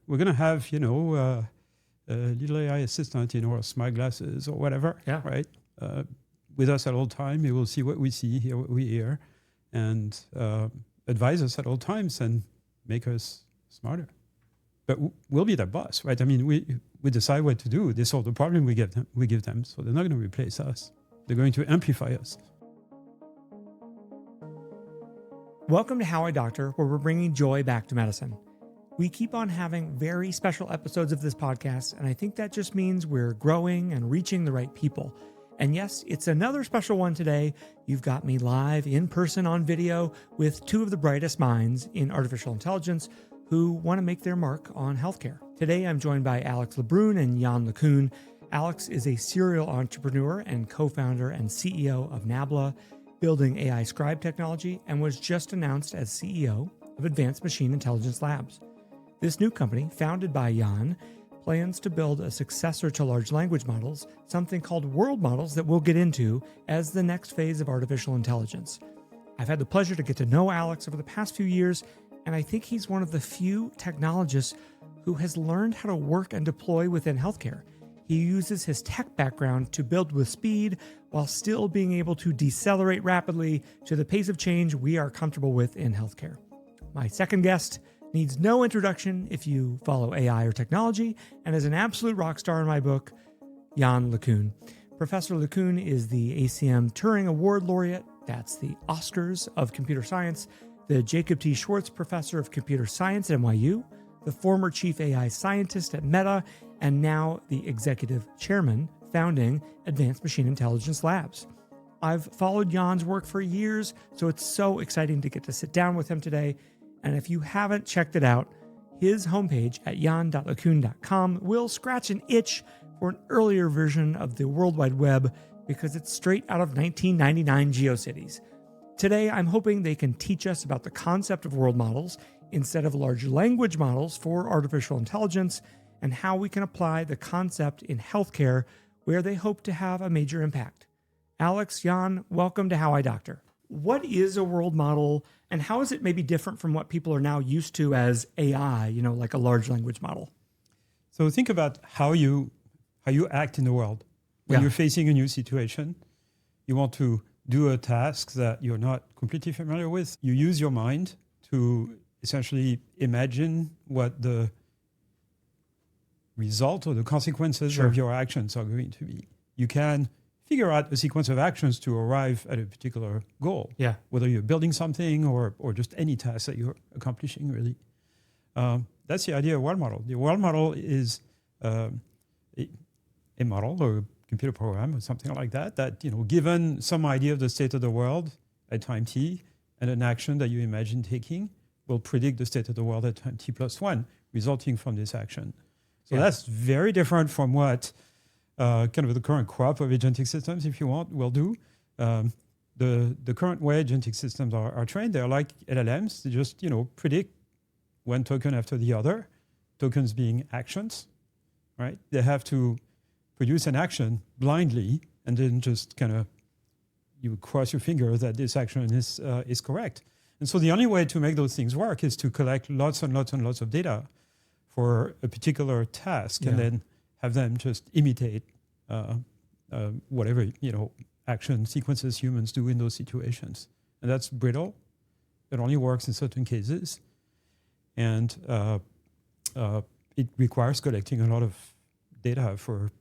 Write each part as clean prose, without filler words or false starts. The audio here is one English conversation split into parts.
we're going to have, a little AI assistant in our smart glasses or whatever, right? With us at all time, it will see what we see, hear what we hear, and advise us at all times and make us smarter. But we'll be their boss, right? I mean, we decide what to do. They solve the problem we give them. So they're not going to replace us. They're going to amplify us. Welcome to How I Doctor, where we're bringing joy back to medicine. We keep on having very special episodes of this podcast, and I think that just means we're growing and reaching the right people. And yes, it's another special one today. You've got me live in person on video with two of the brightest minds in artificial intelligence who want to make their mark on healthcare. Today, I'm joined by Alex LeBrun and Yann LeCun. Alex is a serial entrepreneur and co-founder and CEO of Nabla, building AI scribe technology, and was just announced as CEO of Advanced Machine Intelligence Labs. This new company, founded by Yann, plans to build a successor to large language models, something called world models that we'll get into as the next phase of artificial intelligence. I've had the pleasure to get to know Alex over the past few years, and I think he's one of the few technologists who has learned how to work and deploy within healthcare. He uses his tech background to build with speed while still being able to decelerate rapidly to the pace of change we are comfortable with in healthcare. My second guest needs no introduction if you follow AI or technology, and is an absolute rock star in my book, Yann LeCun. Professor LeCun is the ACM Turing Award laureate, that's the Oscars of computer science, the Jacob T. Schwartz Professor of Computer Science at NYU, the former Chief AI Scientist at Meta, and now the Executive Chairman founding Advanced Machine Intelligence Labs. I've followed Yann's work for years, so it's so exciting to get to sit down with him today. And if you haven't checked it out, his homepage at yann.lecun.com will scratch an itch for an earlier version of the World Wide Web because it's straight out of 1999 GeoCities. Today, I'm hoping they can teach us about the concept of world models instead of large language models for artificial intelligence, and how we can apply the concept in healthcare where they hope to have a major impact. Alex, Yann, welcome to How I Doctor. What is a world model, and how is it maybe different from what people are now used to as AI, like a large language model? So think about how you act in the world. When you're facing a new situation, you want to do a task that you're not completely familiar with. You use your mind to essentially imagine what the result or the consequences of your actions are going to be. You can figure out a sequence of actions to arrive at a particular goal, whether you're building something or just any task that you're accomplishing, really. That's the idea of a world model. The world model is a model or a computer program or something like that, given some idea of the state of the world at time t and an action that you imagine taking, will predict the state of the world at time t plus 1, resulting from this action. So that's very different from what kind of the current crop of agentic systems, if you want, will do. The current way agentic systems are trained, they're like LLMs. They just, predict one token after the other, tokens being actions, right? They have to produce an action blindly, and then just kind of you cross your finger that this action is correct. And so the only way to make those things work is to collect lots and lots and lots of data for a particular task, and then have them just imitate whatever action sequences humans do in those situations. And that's brittle. It only works in certain cases, and it requires collecting a lot of data for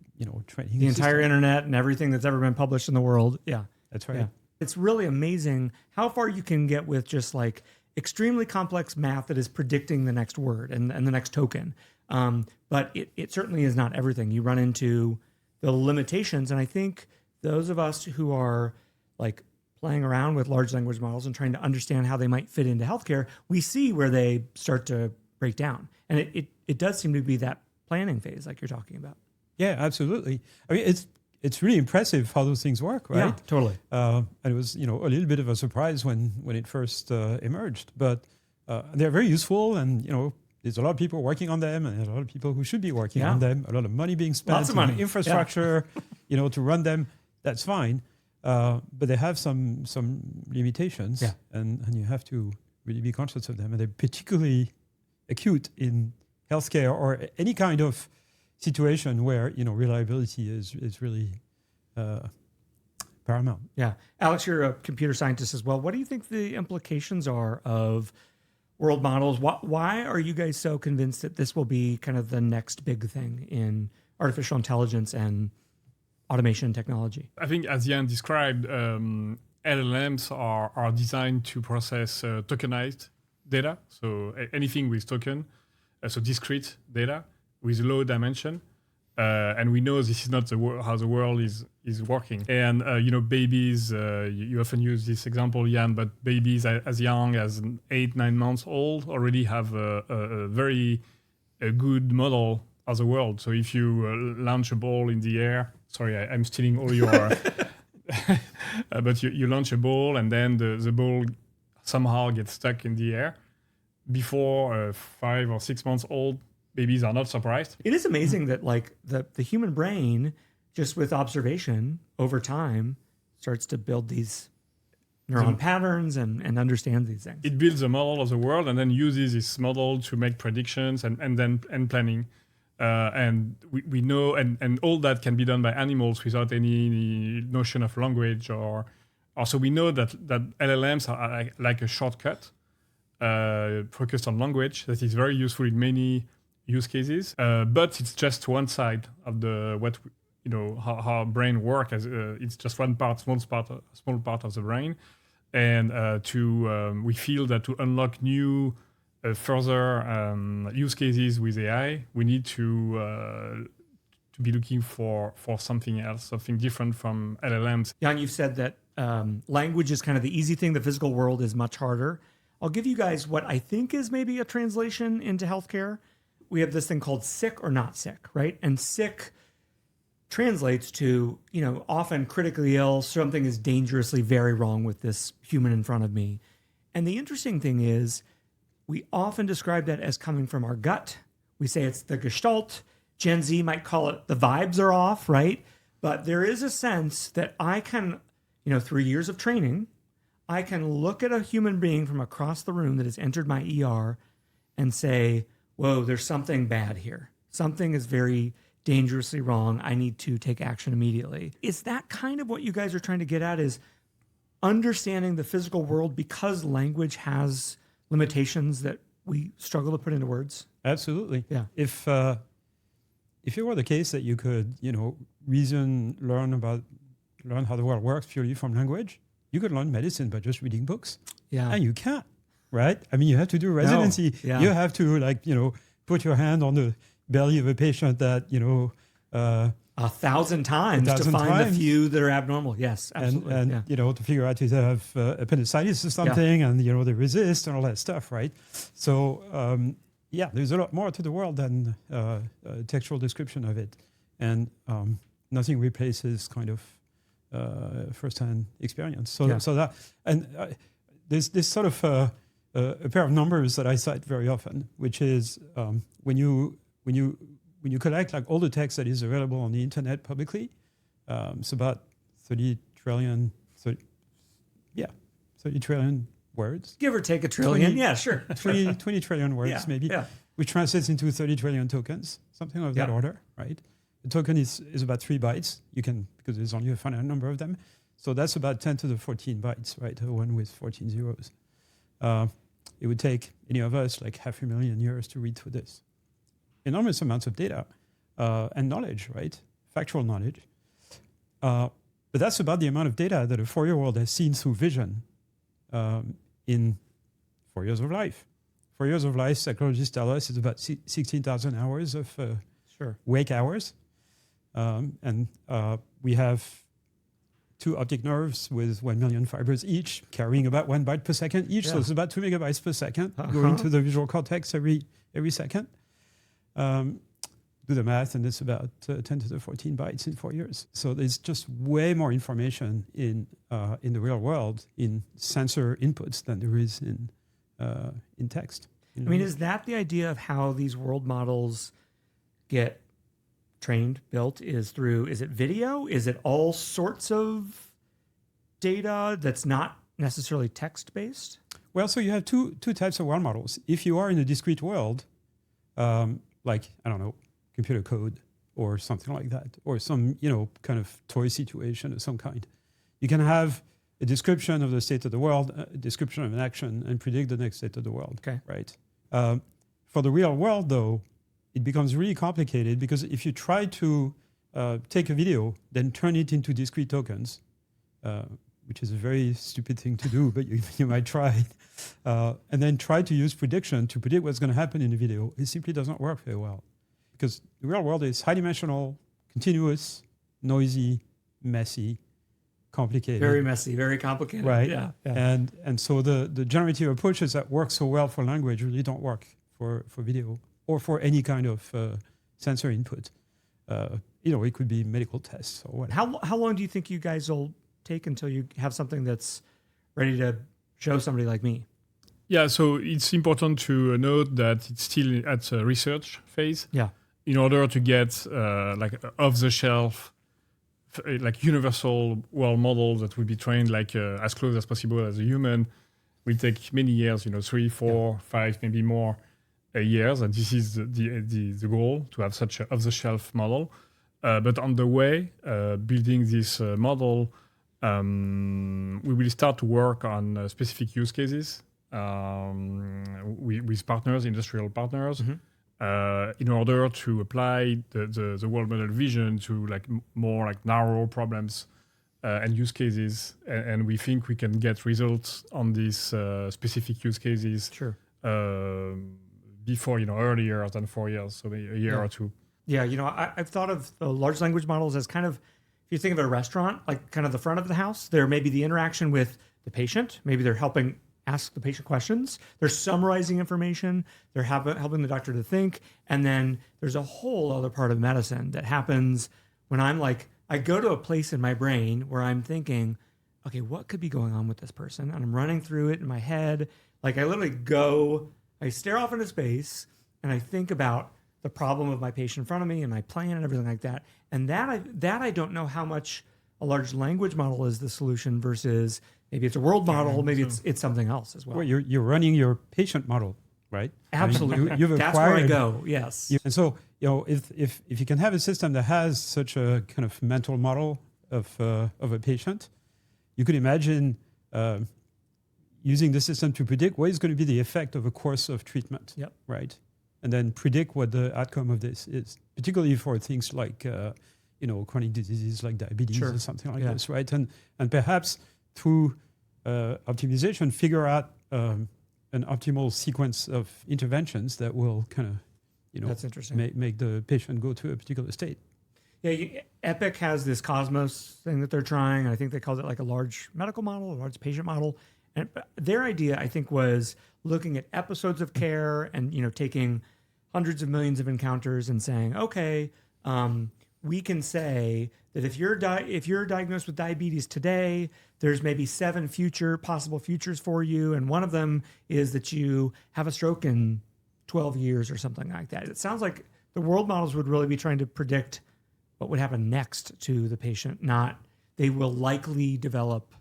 training the entire internet and everything that's ever been published in the world. Yeah, that's right. Yeah. It's really amazing how far you can get with just like extremely complex math that is predicting the next word and the next token. But it certainly is not everything. You run into the limitations. And I think those of us who are like playing around with large language models and trying to understand how they might fit into healthcare, we see where they start to break down. And it does seem to be that planning phase like you're talking about. Yeah, absolutely. I mean, it's really impressive how those things work, right? Yeah, totally. And it was, a little bit of a surprise when it first emerged, but they're very useful, and there's a lot of people working on them, and a lot of people who should be working on them. A lot of money being spent, lots of money, infrastructure, to run them. That's fine, but they have some limitations, and you have to really be conscious of them, and they're particularly acute in healthcare or any kind of situation where reliability is really paramount. Yeah, Alex, you're a computer scientist as well. What do you think the implications are of world models? Why are you guys so convinced that this will be kind of the next big thing in artificial intelligence and automation technology? I think, as Yann described, LLMs are designed to process tokenized data, so anything with token, so discrete data with low dimension. And we know this is not how the world is working. And babies, you often use this example, Yann, but babies as young as 8-9 months old already have a very good model of the world. So if you launch a ball in the air, sorry, I'm stealing all your, but you launch a ball and then the ball somehow gets stuck in the air. Before 5 or 6 months old, babies are not surprised. It is amazing that like the human brain, just with observation over time, starts to build these neuron patterns and understand these things. It builds a model of the world and then uses this model to make predictions and planning. And we know, and all that can be done by animals without any notion of language or also we know that LLMs are like a shortcut focused on language that is very useful in many use cases, but it's just one side of how our brain works. It's just one part, small part of the brain, and we feel that to unlock new, further use cases with AI, we need to be looking for something else, something different from LLMs. Yann, you've said that language is kind of the easy thing. The physical world is much harder. I'll give you guys what I think is maybe a translation into healthcare. We have this thing called sick or not sick, right? And sick translates to, often critically ill, something is dangerously very wrong with this human in front of me. And the interesting thing is we often describe that as coming from our gut. We say it's the gestalt. Gen Z might call it the vibes are off, right? But there is a sense that I can, through years of training, I can look at a human being from across the room that has entered my ER and say, whoa, there's something bad here. Something is very dangerously wrong. I need to take action immediately. Is that kind of what you guys are trying to get at, is understanding the physical world because language has limitations that we struggle to put into words? Absolutely. Yeah. If it were the case that you could, learn how the world works purely from language, you could learn medicine by just reading books. Yeah. And you can't, right? I mean, you have to do residency. No. Yeah. You have to put your hand on the belly of a patient that, 1,000 times to find the few that are abnormal. Yes, absolutely. And to figure out if they have appendicitis or something, and they resist and all that stuff, right? So there's a lot more to the world than textual description of it, and nothing replaces kind of first-hand experience. So that there's this sort of a pair of numbers that I cite very often, which is when you collect like all the text that is available on the internet publicly, it's about 30 trillion words. Give or take a trillion. 20, yeah, sure. 20 trillion words maybe, which translates into 30 trillion tokens, something of that order, right? The token is about 3 bytes. Because there's only a finite number of them. So that's about 10 to the 14 bytes, right? The one with 14 zeros. It would take any of us like 500,000 years to read through this. Enormous amounts of data and knowledge, right? Factual knowledge. But that's about the amount of data that a 4-year-old has seen through vision in 4 years of life. 4 years of life, psychologists tell us, is about 16,000 hours of wake hours. And we have 2 optic nerves with 1 million fibers each, carrying about 1 byte per second each. So it's about 2 megabytes per second going to the visual cortex every second. Do the math, and it's about 10 to the 14 bytes in 4 years. So there's just way more information in the real world in sensor inputs than there is in text. I mean, is that the idea of how these world models get trained, built, is it video? Is it all sorts of data that's not necessarily text-based? Well, so you have two types of world models. If you are in a discrete world, like, I don't know, computer code or something like that, or some, kind of toy situation of some kind. You can have a description of the state of the world, a description of an action, and predict the next state of the world, right? For the real world, though, it becomes really complicated because if you try to take a video, then turn it into discrete tokens, which is a very stupid thing to do, but you might try it, and then try to use prediction to predict what's going to happen in the video, it simply doesn't work very well. Because the real world is high-dimensional, continuous, noisy, messy, complicated. Very messy, very complicated. Right. Yeah. And so the generative approaches that work so well for language really don't work for video or for any kind of sensor input. It could be medical tests or whatever. How long do you think you guys will take until you have something that's ready to show somebody like me? Yeah, so it's important to note that it's still at a research phase. Yeah. In order to get like off-the-shelf, like universal world models that will be trained like as close as possible as a human, will take many years, 3, 4, 5, maybe more years. And this is the goal, to have such an off-the-shelf model. But on the way, building this model, we will start to work on specific use cases with partners, industrial partners, in order to apply the world model vision to like more like narrow problems and use cases. And we think we can get results on these specific use cases before, earlier than 4 years, so maybe a year or two. Yeah, I've thought of the large language models as kind of, if you think of a restaurant, like kind of the front of the house, there may be the interaction with the patient. Maybe they're helping ask the patient questions. They're summarizing information. They're helping the doctor to think. And then there's a whole other part of medicine that happens when I go to a place in my brain where I'm thinking, okay, what could be going on with this person? And I'm running through it in my head. Like I literally I stare off into space and I think about the problem of my patient in front of me and my plan and everything like that. And that I don't know how much a large language model is the solution versus maybe it's a world model, maybe it's something else as well. Well, you're running your patient model, right? Absolutely. I mean, that's where I go. Yes. And so, if you can have a system that has such a kind of mental model of a patient, you could imagine using the system to predict what is going to be the effect of a course of treatment, right? And then predict what the outcome of this is, particularly for things like, chronic diseases like diabetes or something like this, right? And perhaps through optimization, figure out an optimal sequence of interventions that will kind of, that's interesting. Make the patient go to a particular state. Yeah, Epic has this Cosmos thing that they're trying. I think they called it like a large medical model, a large patient model. And their idea, I think, was looking at episodes of care and, taking hundreds of millions of encounters and saying, okay, we can say that if you're diagnosed with diabetes today, there's maybe 7 possible futures for you. And one of them is that you have a stroke in 12 years or something like that. It sounds like the world models would really be trying to predict what would happen next to the patient, not they will likely develop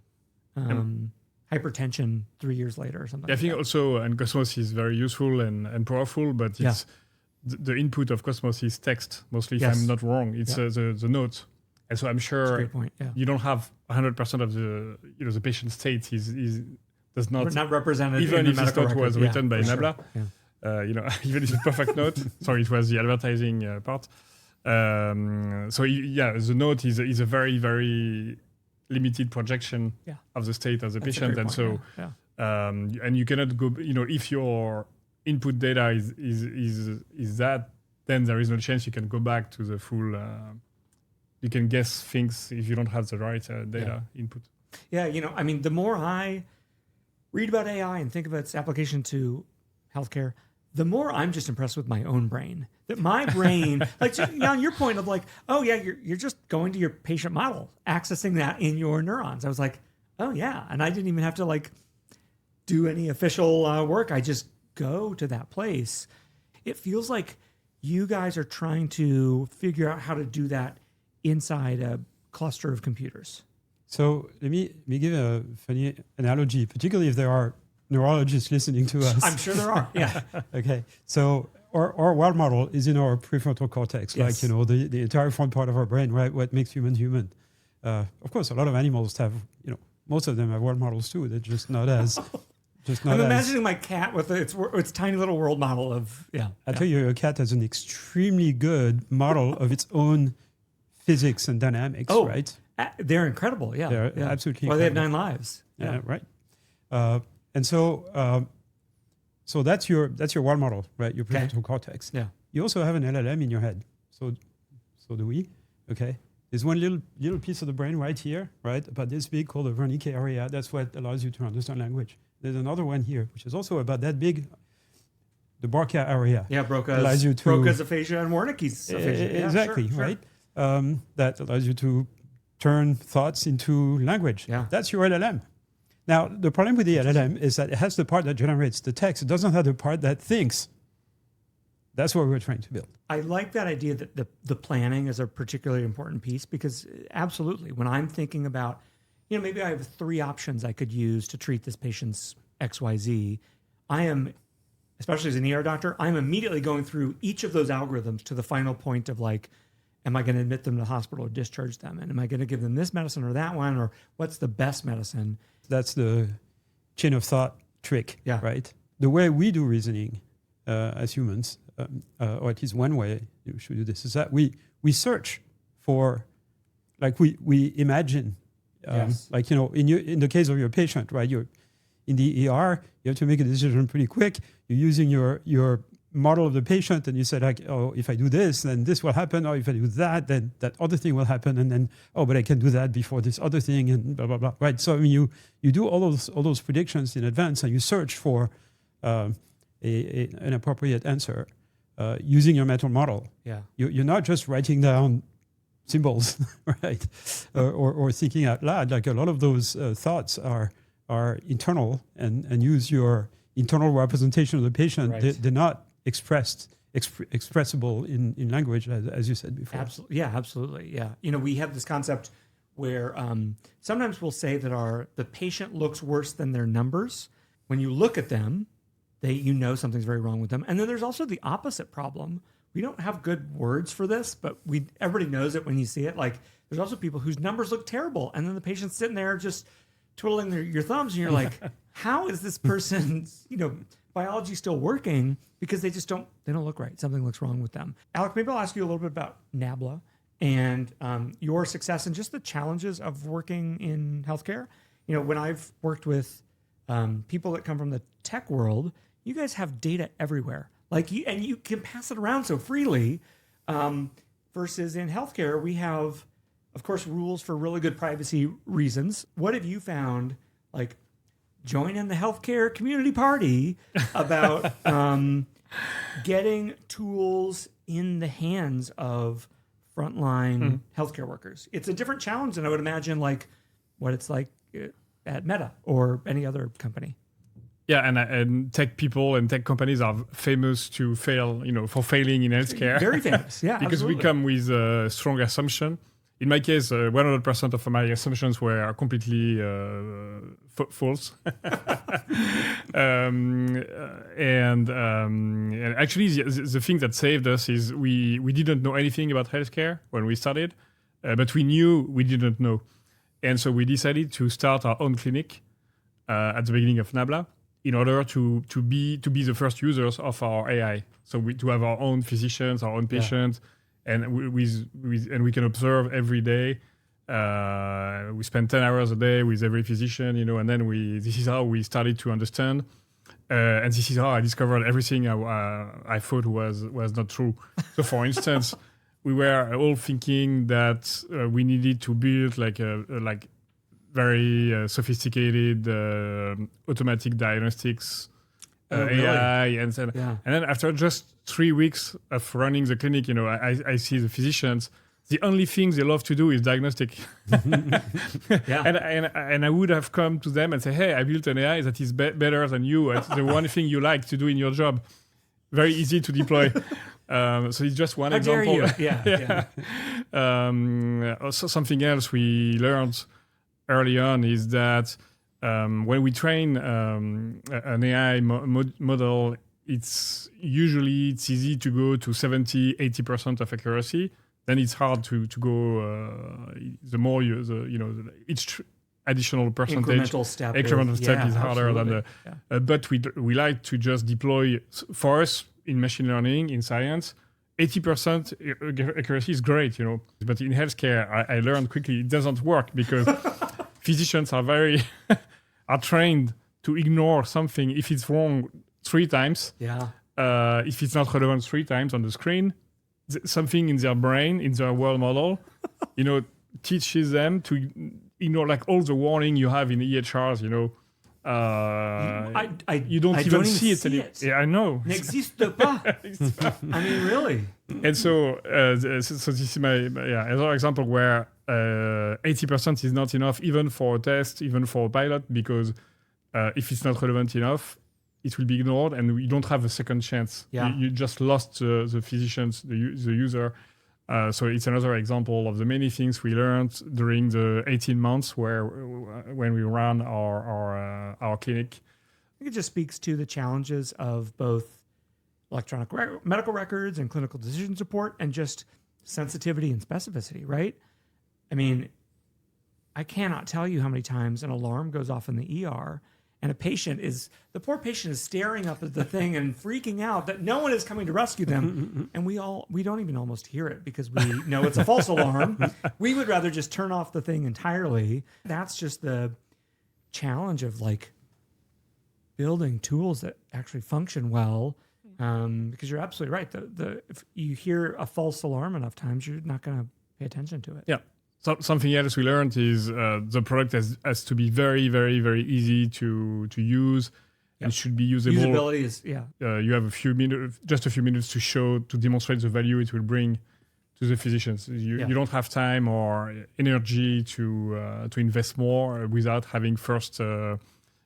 hypertension 3 years later or something. I think also, and Cosmos is very useful and powerful, but it's the input of Cosmos is text mostly, if I'm not wrong. It's the notes. And so I'm sure great point. You don't have 100% of the the patient state does not represented even in the if this medical note was written by Nabla. Sure. Even if it's a perfect note. Sorry, it was the advertising part. The note is a very, very limited projection of the state of the patient, and so and you cannot go. If your input data is that, then there is no chance you can go back to the full. You can guess things if you don't have the right data input. Yeah, the more I read about AI and think of its application to healthcare, the more I'm just impressed with my own brain. That my brain, like on your point of like, oh yeah, you're just going to your patient model, accessing that in your neurons. I was like, oh yeah, and I didn't even have to like do any official work. I just go to that place. It feels like you guys are trying to figure out how to do that inside a cluster of computers. So let me give a funny analogy, particularly if there are neurologists listening to us. I'm sure there are. Yeah. Okay. So our wild model is in our prefrontal cortex, Yes. like, the entire front part of our brain, right? What makes humans human. Of course, a lot of animals have, most of them have world models too. They're just not as, I'm imagining my cat with its tiny little world model of, I tell you, your cat has an extremely good model of its own physics and dynamics, right? They're incredible, yeah. They're absolutely Well, they have incredible. 9 lives. Yeah, right. And so that's your wild model, right? Your prefrontal cortex. Yeah. You also have an LLM in your head. So do we. Okay. There's one little piece of the brain right here, right, about this big, called the Wernicke area. That's what allows you to understand language. There's another one here, which is also about that big, the Broca area. Yeah, Broca's aphasia and Wernicke's aphasia. Exactly, sure. right? That allows you to turn thoughts into language. Yeah. That's your LLM. Now, the problem with the LLM is that it has the part that generates the text. It doesn't have the part that thinks. That's what we're trying to build. I like that idea that the planning is a particularly important piece, because absolutely, when I'm thinking about, maybe I have 3 options I could use to treat this patient's XYZ, I am, especially as an ER doctor, I'm immediately going through each of those algorithms to the final point of like, am I going to admit them to the hospital or discharge them? And am I going to give them this medicine or that one? Or what's the best medicine? That's the chain of thought trick, Yeah. right? The way we do reasoning as humans, or at least one way you should do this, is that we search for, like we imagine, Yes. like, in the case of your patient, right? You're in the ER, you have to make a decision pretty quick. You're using your model of the patient, and you say like, oh, if I do this, then this will happen, or if I do that, then that other thing will happen, and then, oh, but I can do that before this other thing, and blah blah blah, right? So I mean, you do all those predictions in advance, and you search for an appropriate answer using your mental model. Yeah. You're not just writing down symbols, right, or thinking out loud. Like, a lot of those thoughts are internal and use your internal representation of the patient. Right. They're not expressible in language, as you said before. Absolutely. Yeah, absolutely. Yeah. We have this concept where sometimes we'll say that the patient looks worse than their numbers. When you look at them, something's very wrong with them. And then there's also the opposite problem. We don't have good words for this, but everybody knows it when you see it. Like, there's also people whose numbers look terrible, and then the patient's sitting there just twiddling your thumbs, and you're like, how is this person's biology still working? Because they don't look right. Something looks wrong with them. Alex, maybe I'll ask you a little bit about Nabla and your success and just the challenges of working in healthcare. When I've worked with people that come from the tech world, you guys have data everywhere. And you can pass it around so freely. Versus in healthcare, we have, of course, rules for really good privacy reasons. What have you found, like, joining the healthcare community party about getting tools in the hands of frontline healthcare workers? It's a different challenge than I would imagine, like, what it's like at Meta or any other company. Yeah, and tech people and tech companies are famous to fail, for failing in healthcare. Very famous, yeah. Because absolutely. we come with a strong assumption. In my case, 100% of my assumptions were completely false. And actually, the thing that saved us is we didn't know anything about healthcare when we started, but we knew we didn't know. And so we decided to start our own clinic at the beginning of Nabla, in order to be the first users of our AI. So to have our own physicians, our own patients, and we can observe every day. We spend 10 hours a day with every physician, and then this is how we started to understand. And this is how I discovered everything I thought was not true. So, for instance, we were all thinking that we needed to build like very sophisticated automatic diagnostics AI, really? and then after just 3 weeks of running the clinic, I see the physicians. The only thing they love to do is diagnostic. And I would have come to them and say, hey, I built an AI that is better than you. It's the one thing you like to do in your job. Very easy to deploy. So it's just one example. Dare you? Yeah. Also, something else we learned early on is that when we train an AI model it's easy to go to 70-80% of accuracy. Then it's hard to go. The more each additional percentage, incremental step is harder than the. But we like to just deploy. For us in machine learning, in science, 80% accuracy is great, But in healthcare, I learned quickly it doesn't work because physicians are are trained to ignore something if it's wrong 3 times. Yeah. If it's not relevant 3 times on the screen, something in their brain, in their world model, teaches them to ignore like all the warning you have in EHRs, you don't even see it. Yeah, I know. N'existe pas. I mean, really. And so this is my another example where 80% is not enough, even for a test, even for a pilot, because if it's not relevant enough, it will be ignored, and you don't have a second chance. Yeah. You just lost the physicians, the user. So it's another example of the many things we learned during the 18 months when we ran our clinic. I think it just speaks to the challenges of both electronic medical records and clinical decision support, and just sensitivity and specificity, right? I mean, I cannot tell you how many times an alarm goes off in the ER and the poor patient is staring up at the thing and freaking out that no one is coming to rescue them. And we don't even almost hear it because we know it's a false alarm. We would rather just turn off the thing entirely. That's just the challenge of like building tools that actually function well. Because you're absolutely right. If you hear a false alarm enough times, you're not going to pay attention to it. Yeah. Something else we learned is the product has to be very, very, very easy to use and should be usable. Usability is, you have just a few minutes to demonstrate the value it will bring to the physicians. You don't have time or energy to invest more without having first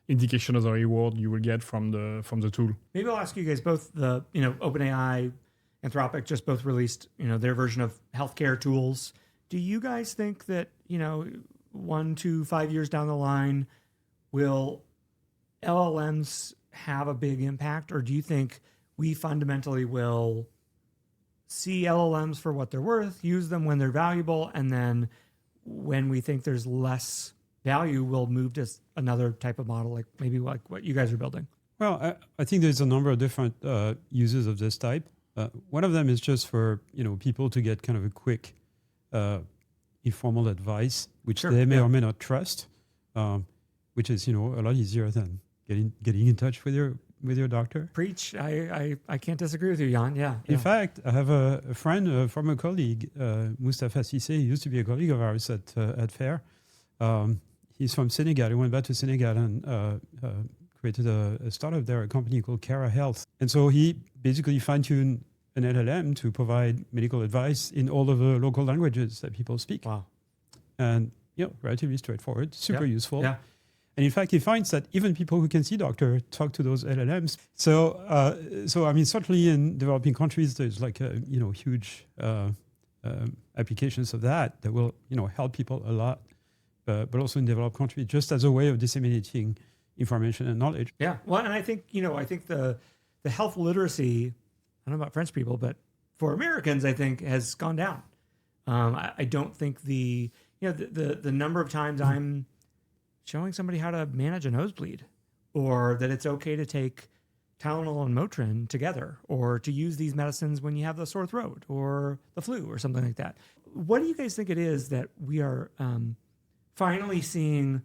indication of the reward you will get from the tool. Maybe I'll ask you guys both. OpenAI, Anthropic just both released their version of healthcare tools. Do you guys think that 1 to 5 years down the line, will LLMs have a big impact, or do you think we fundamentally will see LLMs for what they're worth, use them when they're valuable, and then when we think there's less value, we'll move to another type of model, like maybe like what you guys are building? Well, I think there's a number of different uses of this type. One of them is just for people to get kind of a quick informal advice, which they may or may not trust, which is a lot easier than getting in touch with your doctor. Preach! I can't disagree with you, Yann. Yeah. In fact, I have a friend, a former colleague, Mustafa Cissé. He used to be a colleague of ours at FAIR. He's from Senegal. He went back to Senegal and created a startup there, a company called Cara Health. And so he basically fine-tuned an LLM to provide medical advice in all of the local languages that people speak. Wow. And, relatively straightforward, super useful. Yeah. And in fact, he finds that even people who can see doctor talk to those LLMs. So I mean, certainly in developing countries, there's like huge applications of that will help people a lot. But also in developed countries, just as a way of disseminating information and knowledge. Yeah. Well, and I think the health literacy, I don't know about French people, but for Americans, I think has gone down. I don't think the number of times I'm showing somebody how to manage a nosebleed, or that it's okay to take Tylenol and Motrin together, or to use these medicines when you have the sore throat or the flu or something like that. What do you guys think it is that we are finally seeing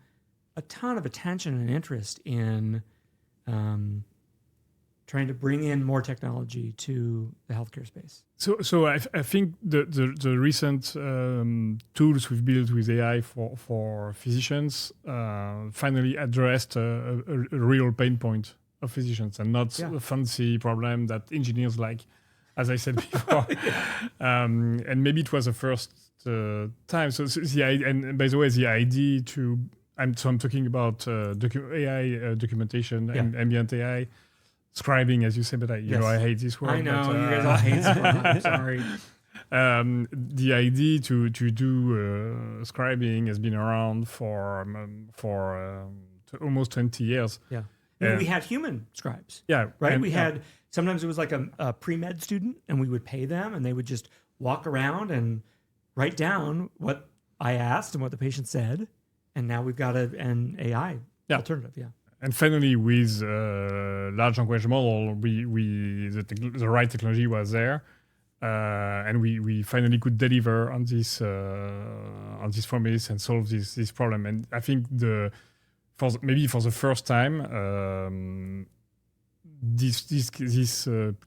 a ton of attention and interest in trying to bring in more technology to the healthcare space? So I think the recent tools we've built with AI for physicians finally addressed a real pain point of physicians, and not a fancy problem that engineers like, as I said before. And maybe it was the first time. So and by the way, the idea I'm talking about AI documentation and ambient AI. Scribing, as you say, but I hate this word. I know, you guys all hate Scribe. I'm sorry. The idea to do scribing has been around for almost 20 years. Yeah. We had human scribes. Yeah. Right? We had sometimes it was like a pre-med student, and we would pay them, and they would just walk around and write down what I asked and what the patient said. And now we've got an AI alternative. Yeah. And finally, with large language model, the right technology was there, and we finally could deliver on this promise and solve this problem. And I think maybe for the first time, this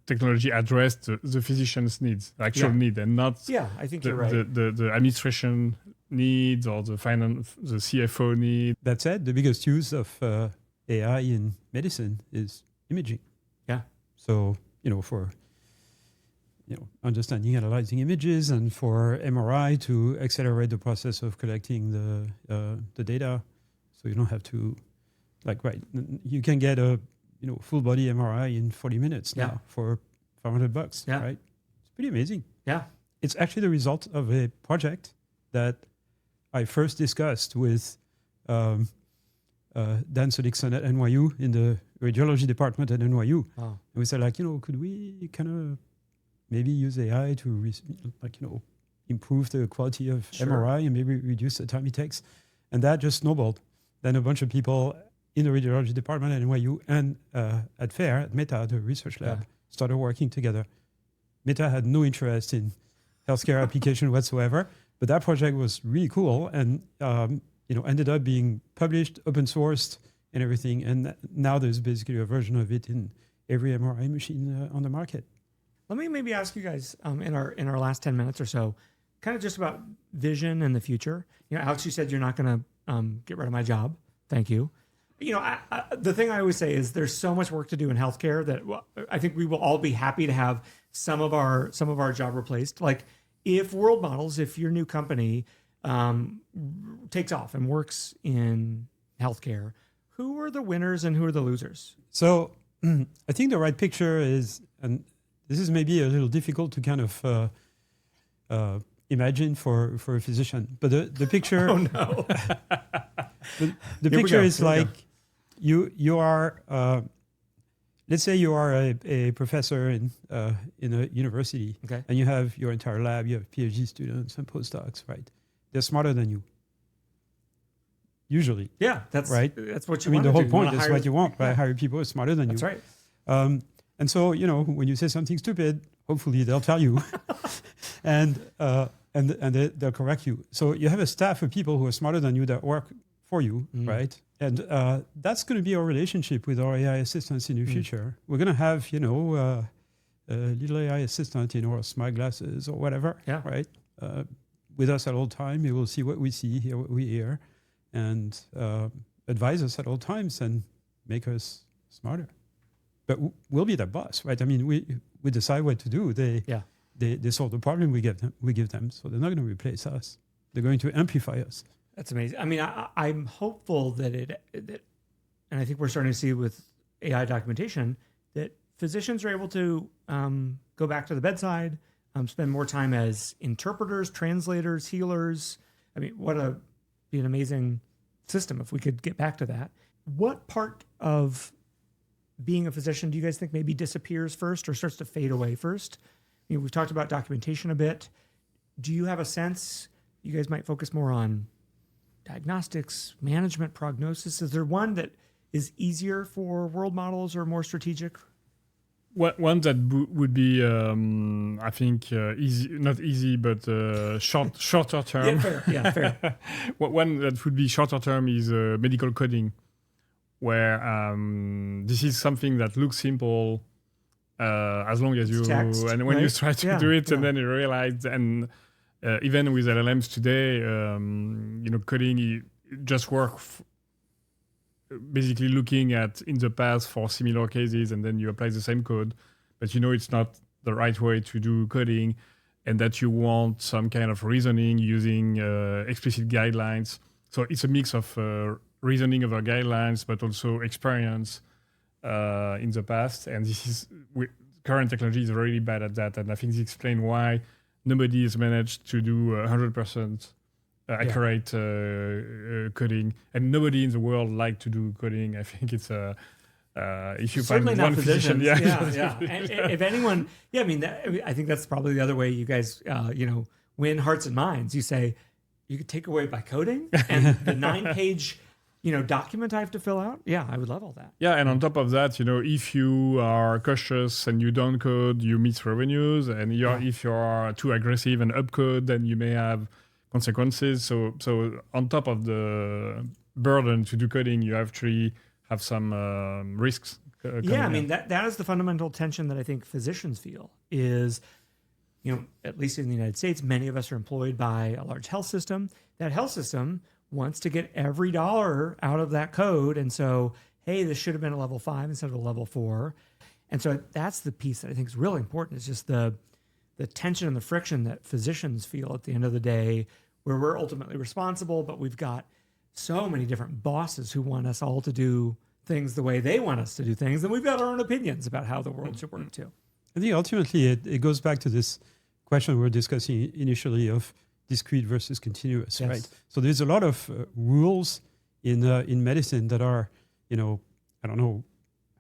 technology addressed the physician's needs, the actual need, and not I think you're right. the administration needs or the CFO need. That said, the biggest use of AI in medicine is imaging. Yeah. So, for understanding, analyzing images, and for MRI to accelerate the process of collecting the data. So you don't have to, you can get a full body MRI in 40 minutes now for $500. Yeah. Right? It's pretty amazing. Yeah. It's actually the result of a project that I first discussed with Dan Solikson at NYU in the radiology department at NYU. Wow. And we said, could we kind of maybe use AI to, improve the quality of MRI and maybe reduce the time it takes? And that just snowballed. Then a bunch of people in the radiology department at NYU and at FAIR, at Meta, the research lab, started working together. Meta had no interest in healthcare application whatsoever, but that project was really cool and ended up being published, open sourced, and everything. And now there's basically a version of it in every MRI machine on the market. Let me maybe ask you guys in our last 10 minutes or so, kind of just about vision and the future. Alex, you said you're not going to get rid of my job. Thank you. The thing I always say is there's so much work to do in healthcare that I think we will all be happy to have some of our job replaced. Like if world models, if your new company takes off and works in healthcare, who are the winners and who are the losers? So I think the right picture is, and this is maybe a little difficult to kind of imagine for a physician, but the picture. Oh no. the picture is like you are. Let's say you are a professor in a university, and you have your entire lab. You have PhD students and postdocs, right? They're smarter than you. Usually, that's right. That's what you. I mean, want the to whole do. point is what you want, right? Hire people who are smarter than you. That's right. And so when you say something stupid, hopefully they'll tell you, and they'll correct you. So you have a staff of people who are smarter than you that work for you, right? And that's going to be our relationship with our AI assistants in the future. We're going to have, a little AI assistant in our smart glasses or whatever, right? With us at all time, you will see what we see, hear what we hear, and advise us at all times and make us smarter. But we'll be their boss, right? I mean, we decide what to do. They solve the problem we give them. So they're not going to replace us. They're going to amplify us. That's amazing. I mean, I'm hopeful that and I think we're starting to see with AI documentation that physicians are able to go back to the bedside, spend more time as interpreters, translators, healers. I mean, be an amazing system if we could get back to that. What part of being a physician do you guys think maybe disappears first or starts to fade away first? We've talked about documentation a bit. Do you have a sense you guys might focus more on diagnostics, management, prognosis? Is there one that is easier for world models or more strategic? One that would be, I think, easy, not easy, but shorter term. Yeah, fair. One that would be shorter term is medical coding, where this is something that looks simple as long as you text, and when you try to do it, and then you realize, and even with LLMs today, coding just work. Basically looking at in the past for similar cases, and then you apply the same code, but it's not the right way to do coding, and that you want some kind of reasoning using explicit guidelines. So it's a mix of reasoning over guidelines, but also experience in the past. And current technology is really bad at that. And I think this explains why nobody has managed to do 100% accurate coding, and nobody in the world like to do coding. I think it's If you certainly find not one physician, yeah. And if anyone, I mean, I think that's probably the other way you guys, win hearts and minds. You say you could take away by coding and the 9-page, document I have to fill out. Yeah, I would love all that. Yeah, and on top of that, if you are cautious and you don't code, you miss revenues, and if you are too aggressive and upcode, then you may have consequences. So on top of the burden to do coding, you actually have some risks. I mean, that is the fundamental tension that I think physicians feel is, at least in the United States, many of us are employed by a large health system. That health system wants to get every dollar out of that code. And so, hey, this should have been a level 5 instead of a level 4. And so that's the piece that I think is really important. It's just the tension and the friction that physicians feel at the end of the day, where we're ultimately responsible, but we've got so many different bosses who want us all to do things the way they want us to do things. And we've got our own opinions about how the world should work too. I think ultimately it goes back to this question we were discussing initially of discrete versus continuous, Yes. right? So there's a lot of rules in medicine that are, I don't know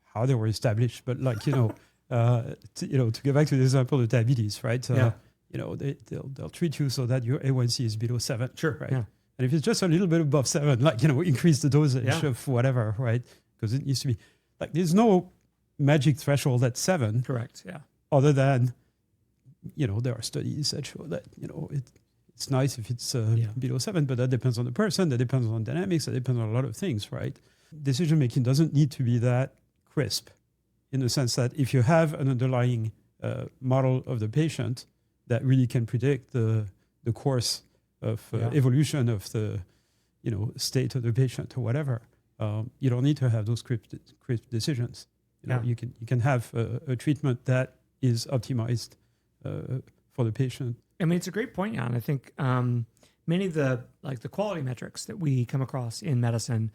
how they were established, but like, to get back to the example of diabetes, right? They'll treat you so that your A1C is below 7. Sure. Right. Yeah. And if it's just a little bit above 7, like, increase the dosage of whatever, right? Because it needs to be like, there's no magic threshold at 7. Correct. Yeah. Other than, there are studies that show that, it's nice if it's below 7, but that depends on the person, that depends on dynamics, that depends on a lot of things, right? Decision making doesn't need to be that crisp, in the sense that if you have an underlying model of the patient that really can predict the course of evolution of the state of the patient or whatever, you don't need to have those crisp decisions. You can have a treatment that is optimized for the patient. I mean, it's a great point, Yann. I think many of the quality metrics that we come across in medicine,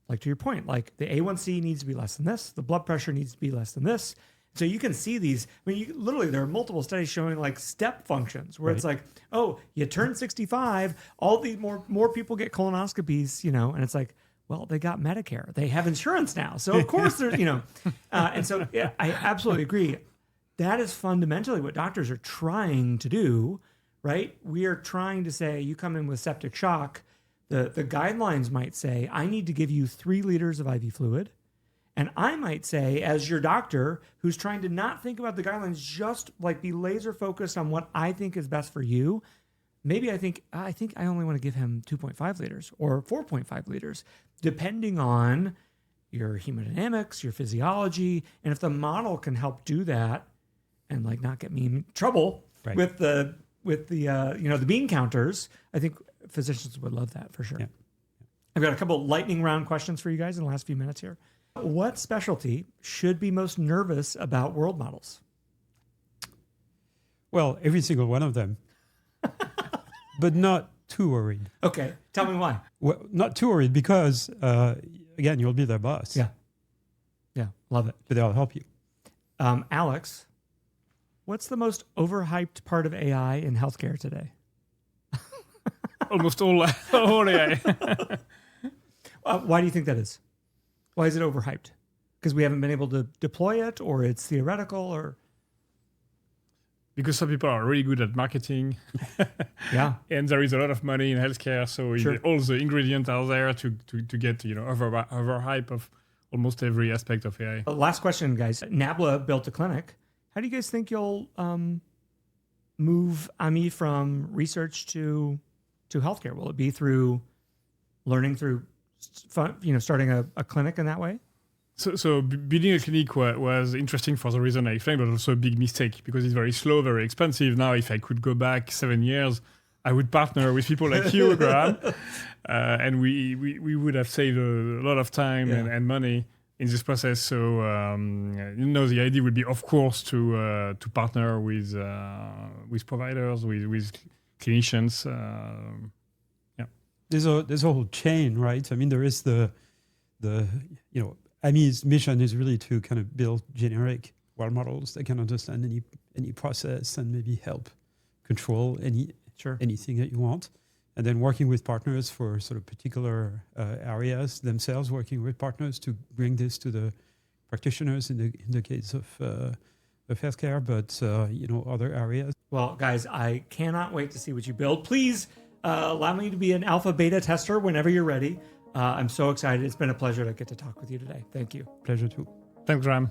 like to your point, like the A1C needs to be less than this, the blood pressure needs to be less than this. So you can see these. I mean, literally, there are multiple studies showing like step functions where it's like, oh, you turn 65, all these more people get colonoscopies, and it's like, well, they got Medicare, they have insurance now, so of course there's, and so I absolutely agree. That is fundamentally what doctors are trying to do, right? We are trying to say, you come in with septic shock, the guidelines might say, I need to give you 3 liters of IV fluid. And I might say, as your doctor, who's trying to not think about the guidelines, just like be laser focused on what I think is best for you, maybe I think I only want to give him 2.5 liters or 4.5 liters, depending on your hemodynamics, your physiology. And if the model can help do that and like not get me in trouble with the bean counters, I think physicians would love that for sure. Yeah. I've got a couple lightning round questions for you guys in the last few minutes here. What specialty should be most nervous about world models? Well, every single one of them, but not too worried. Okay, tell me why. Well, not too worried because, again, you'll be their boss. Yeah, love it. But they'll help you. Alex, what's the most overhyped part of AI in healthcare today? Almost all AI. Why do you think that is? Why is it overhyped? Because we haven't been able to deploy it, or it's theoretical, or? Because some people are really good at marketing. Yeah. And there is a lot of money in healthcare. So all the ingredients are there to get, overhype of almost every aspect of AI. Last question, guys. Nabla built a clinic. How do you guys think you'll move AMI from research to healthcare? Will it be through learning through starting a clinic in that way? So building a clinic was interesting for the reason I explained, but also a big mistake because it's very slow, very expensive. Now, if I could go back 7 years, I would partner with people like you, Graham, and we would have saved a lot of time and money in this process. So the idea would be, of course, to partner with providers, with clinicians. There's a whole chain, right? I mean, there is the AMI's mission is really to kind of build generic world models that can understand any process and maybe help control anything that you want. And then working with partners for sort of particular areas themselves, working with partners to bring this to the practitioners in the case of healthcare, but other areas. Well, guys, I cannot wait to see what you build. Please allow me to be an alpha beta tester whenever you're ready. I'm so excited. It's been a pleasure to get to talk with you today. Thank you. Pleasure too. Thanks, Graham.